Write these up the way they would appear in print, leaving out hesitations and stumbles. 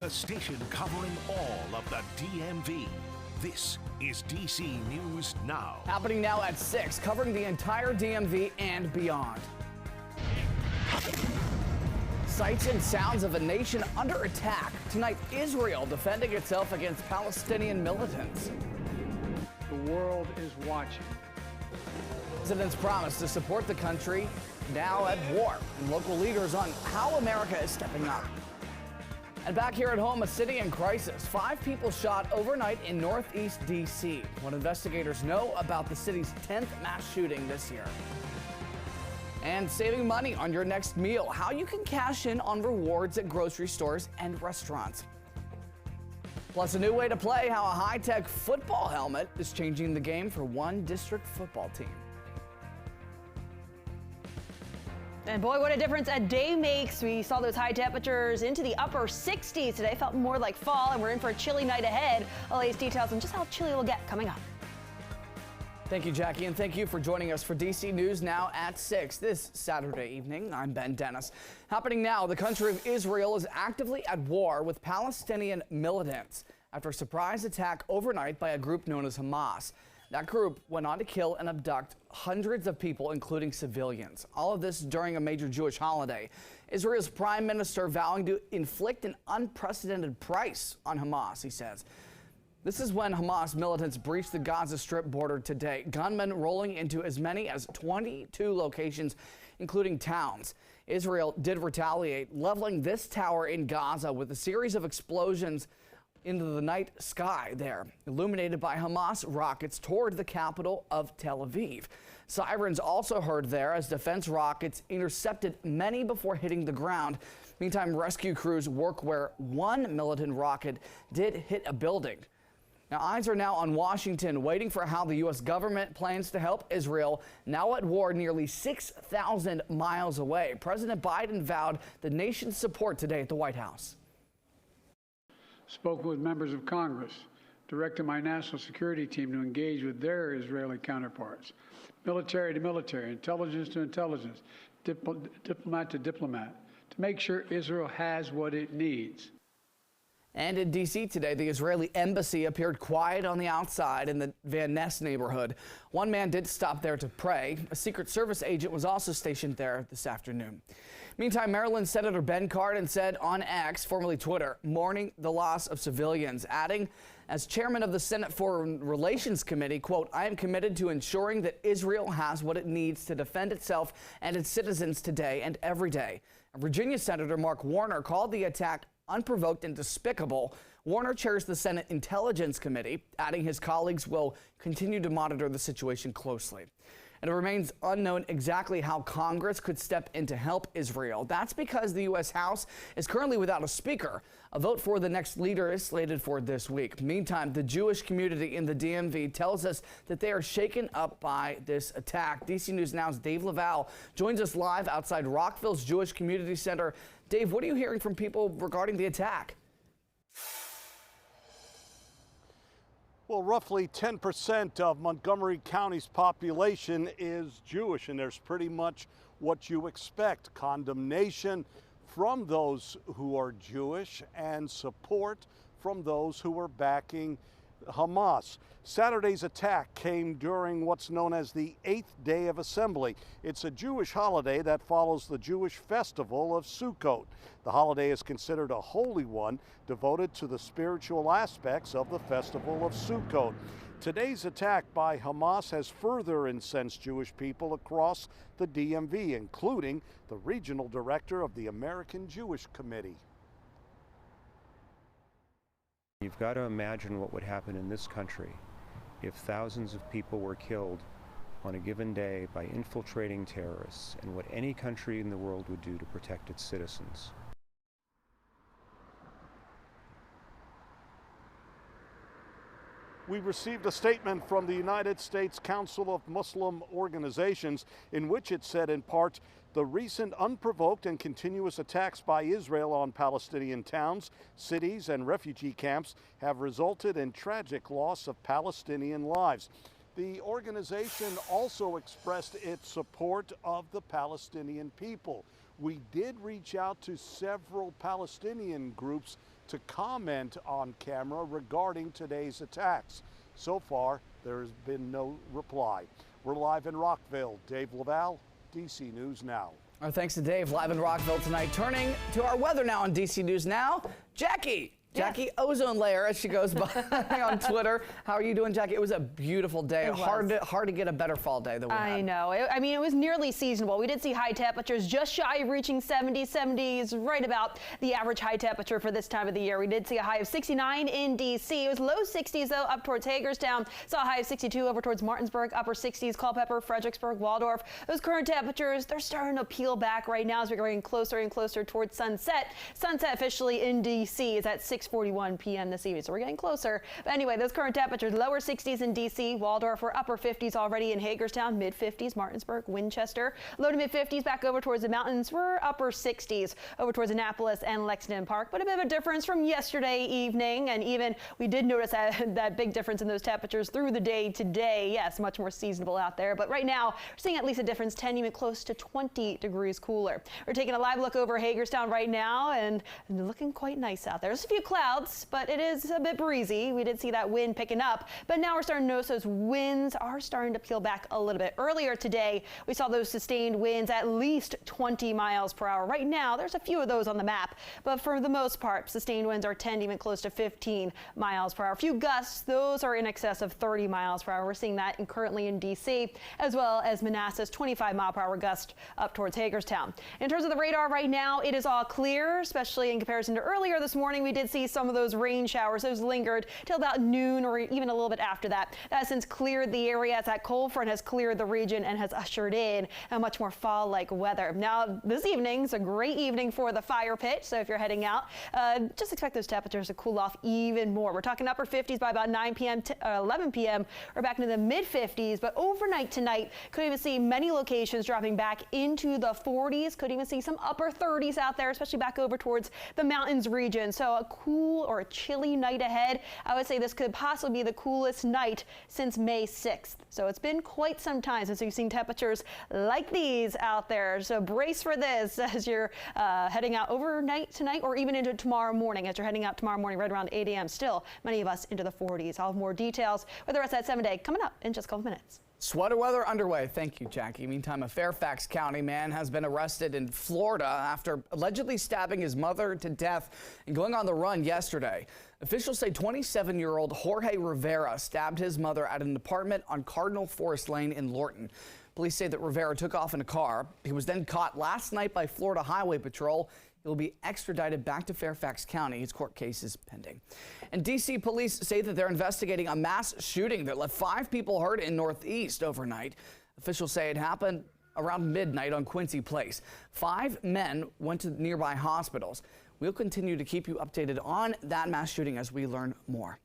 A station covering all of the DMV. This is DC News Now. Happening now at 6, covering the entire DMV and beyond. Sights and sounds of a nation under attack. Tonight, Israel defending itself against Palestinian militants. The world is watching. President's promise to support the country now at war, and local leaders on how America is stepping up. And back here at home, a city in crisis. 5 people shot overnight in Northeast D.C. What investigators know about the city's 10th mass shooting this year. And saving money on your next meal. How you can cash in on rewards at grocery stores and restaurants. Plus, a new way to play, how a high-tech football helmet is changing the game for one district football team. And boy, what a difference a day makes. We saw those high temperatures into the upper 60s today. Felt more like fall, and we're in for a chilly night ahead. All these details on just how chilly it'll get coming up. Thank you, Jackie, and thank you for joining us for DC News Now at 6 this Saturday evening. I'm Ben Dennis. Happening now, the country of Israel is actively at war with Palestinian militants after a surprise attack overnight by a group known as Hamas. That group went on to kill and abduct hundreds of people, including civilians. All of this during a major Jewish holiday. Israel's prime minister vowing to inflict an unprecedented price on Hamas, he says. This is when Hamas militants breached the Gaza Strip border today. Gunmen rolling into as many as 22 locations, including towns. Israel did retaliate, leveling this tower in Gaza with a series of explosions into the night sky there, illuminated by Hamas rockets toward the capital of Tel Aviv. Sirens also heard there as defense rockets intercepted many before hitting the ground. Meantime, rescue crews work where one militant rocket did hit a building. Now, eyes are now on Washington, waiting for how the U.S. government plans to help Israel, now at war nearly 6,000 miles away. President Biden vowed the nation's support today at the White House. Spoke with members of Congress, directed my national security team to engage with their Israeli counterparts, military to military, intelligence to intelligence, diplomat to diplomat, to make sure Israel has what it needs. And in D.C. today, the Israeli embassy appeared quiet on the outside in the Van Ness neighborhood. One man did stop there to pray. A Secret Service agent was also stationed there this afternoon. Meantime, Maryland Senator Ben Cardin said on X, formerly Twitter, mourning the loss of civilians, adding, as chairman of the Senate Foreign Relations Committee, quote, I am committed to ensuring that Israel has what it needs to defend itself and its citizens today and every day. Virginia Senator Mark Warner called the attack unprovoked and despicable. Warner chairs the Senate Intelligence Committee, adding his colleagues will continue to monitor the situation closely. And it remains unknown exactly how Congress could step in to help Israel. That's because the U.S. House is currently without a speaker. A vote for the next leader is slated for this week. Meantime, the Jewish community in the DMV tells us that they are shaken up by this attack. DC News Now's Dave Laval joins us live outside Rockville's Jewish Community Center. Dave, what are you hearing from people regarding the attack? Well, roughly 10% of Montgomery County's population is Jewish, and there's pretty much what you expect: condemnation from those who are Jewish and support from those who are backing Hamas. Saturday's attack came during what's known as the 8th day of assembly. It's a Jewish holiday that follows the Jewish festival of Sukkot. The holiday is considered a holy one, devoted to the spiritual aspects of the festival of Sukkot. Today's attack by Hamas has further incensed Jewish people across the DMV, including the regional director of the American Jewish Committee. You've got to imagine what would happen in this country if thousands of people were killed on a given day by infiltrating terrorists, and what any country in the world would do to protect its citizens. We received a statement from the United States Council of Muslim Organizations in which it said, in part, the recent unprovoked and continuous attacks by Israel on Palestinian towns, cities, and refugee camps have resulted in tragic loss of Palestinian lives. The organization also expressed its support of the Palestinian people. We did reach out to several Palestinian groups to comment on camera regarding today's attacks. So far, there has been no reply. We're live in Rockville. Dave Laval, DC News Now. Our thanks to Dave, live in Rockville tonight. Turning to our weather now on DC News Now, Jackie. Jackie, yes. Ozone layer, as she goes by on Twitter. How are you doing, Jackie? It was a beautiful day. Hard to get a better fall day than we had. I know. It was nearly seasonable. We did see high temperatures just shy of reaching 70. 70 is right about the average high temperature for this time of the year. We did see a high of 69 in D.C. It was low 60s, though, up towards Hagerstown. Saw a high of 62 over towards Martinsburg, upper 60s, Culpeper, Fredericksburg, Waldorf. Those current temperatures, they're starting to peel back right now as we're getting closer and closer towards sunset. Sunset officially in D.C. is at 6:41 p.m. this evening, so we're getting closer. But anyway, those current temperatures, lower 60s in D.C., Waldorf, we're upper 50s already in Hagerstown, mid 50s, Martinsburg, Winchester, low to mid 50s back over towards the mountains. We're upper 60s over towards Annapolis and Lexington Park, but a bit of a difference from yesterday evening, and even we did notice that big difference in those temperatures through the day today. Yes, much more seasonable out there, but right now we're seeing at least a difference, 10, even close to 20 degrees cooler. We're taking a live look over Hagerstown right now, and looking quite nice out there. There's a few clouds, but it is a bit breezy. We did see that wind picking up, but now we're starting to notice those winds are starting to peel back a little bit. Earlier today, we saw those sustained winds at least 20 miles per hour. Right now, there's a few of those on the map, but for the most part, sustained winds are 10, even close to 15 miles per hour. A few gusts, those are in excess of 30 miles per hour. We're seeing that currently in D.C., as well as Manassas, 25 mile per hour gust up towards Hagerstown. In terms of the radar right now, it is all clear, especially in comparison to earlier this morning. We did see some of those rain showers. Those lingered till about noon or even a little bit after that. That has since cleared the area as that cold front has cleared the region and has ushered in a much more fall-like weather. Now, this evening is a great evening for the fire pit, so if you're heading out, just expect those temperatures to cool off even more. We're talking upper 50s by about 9 p.m. to 11 p.m. We're back into the mid-50s, but overnight tonight, could even see many locations dropping back into the 40s. Could even see some upper 30s out there, especially back over towards the mountains region. So a cool or a chilly night ahead. I would say this could possibly be the coolest night since May 6th. So it's been quite some time since we've seen temperatures like these out there. So brace for this as you're heading out overnight tonight or even into tomorrow morning. As you're heading out tomorrow morning right around 8 a.m. Still, many of us into the 40s. I'll have more details with the rest of that 7 day coming up in just a couple minutes. Sweater weather underway. Thank you, Jackie. Meantime, a Fairfax County man has been arrested in Florida after allegedly stabbing his mother to death and going on the run yesterday. Officials say 27-year-old Jorge Rivera stabbed his mother at an apartment on Cardinal Forest Lane in Lorton. Police say that Rivera took off in a car. He was then caught last night by Florida Highway Patrol. He'll be extradited back to Fairfax County. His court case is pending. And D.C. police say that they're investigating a mass shooting that left 5 people hurt in Northeast overnight. Officials say it happened around midnight on Quincy Place. 5 men went to nearby hospitals. We'll continue to keep you updated on that mass shooting as we learn more.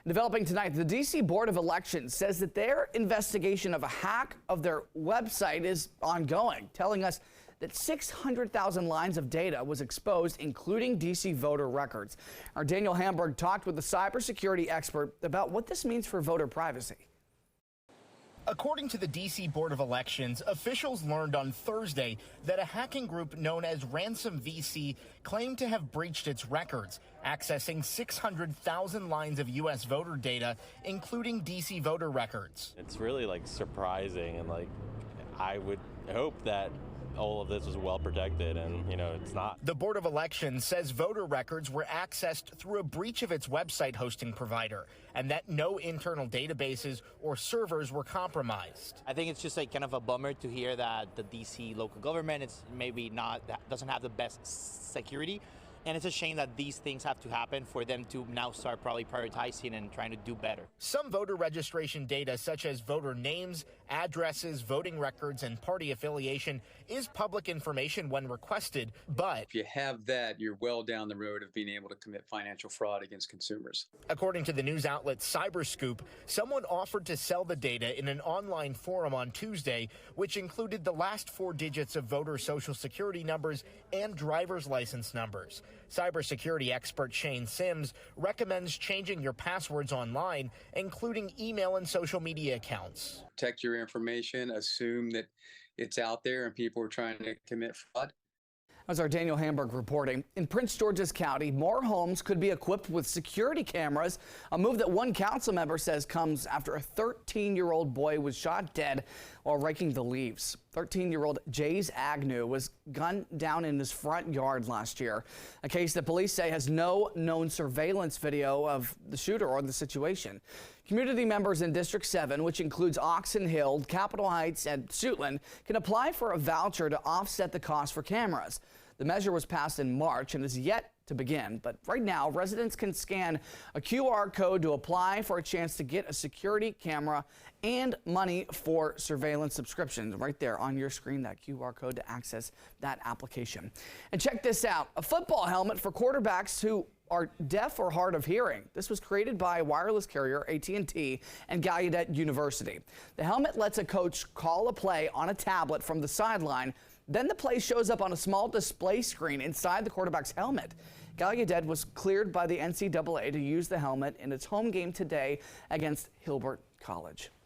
Developing tonight, the D.C. Board of Elections says that their investigation of a hack of their website is ongoing, telling us that 600,000 lines of data was exposed, including D.C. voter records. Our Daniel Hamburg talked with a cybersecurity expert about what this means for voter privacy. According to the D.C. Board of Elections, officials learned on Thursday that a hacking group known as Ransom VC claimed to have breached its records, accessing 600,000 lines of U.S. voter data, including D.C. voter records. It's really surprising, and I would hope that all of this was well protected, and it's not. The Board of Elections says voter records were accessed through a breach of its website hosting provider, and that no internal databases or servers were compromised. I think it's just kind of a bummer to hear that the DC local government doesn't have the best security. And it's a shame that these things have to happen for them to now start probably prioritizing and trying to do better. Some voter registration data, such as voter names, addresses, voting records, and party affiliation, is public information when requested, but if you have that, you're well down the road of being able to commit financial fraud against consumers. According to the news outlet Cyberscoop, someone offered to sell the data in an online forum on Tuesday, which included the last 4 digits of voter social security numbers and driver's license numbers. Cybersecurity expert Shane Sims recommends changing your passwords online, including email and social media accounts. Protect your information, assume that it's out there and people are trying to commit fraud. As our Daniel Hamburg reporting, in Prince George's County, more homes could be equipped with security cameras, a move that one council member says comes after a 13-year-old boy was shot dead while raking the leaves. 13-year-old Jays Agnew was gunned down in his front yard last year, a case that police say has no known surveillance video of the shooter or the situation. Community members in District 7, which includes Oxon Hill, Capitol Heights, and Suitland, can apply for a voucher to offset the cost for cameras. The measure was passed in March and is yet to begin, but right now residents can scan a QR code to apply for a chance to get a security camera and money for surveillance subscriptions. Right there on your screen, that QR code to access that application. And check this out, a football helmet for quarterbacks who are deaf or hard of hearing. This was created by wireless carrier AT&T and Gallaudet University. The helmet lets a coach call a play on a tablet from the sideline. Then the play shows up on a small display screen inside the quarterback's helmet. Gallaudet was cleared by the NCAA to use the helmet in its home game today against Hilbert College.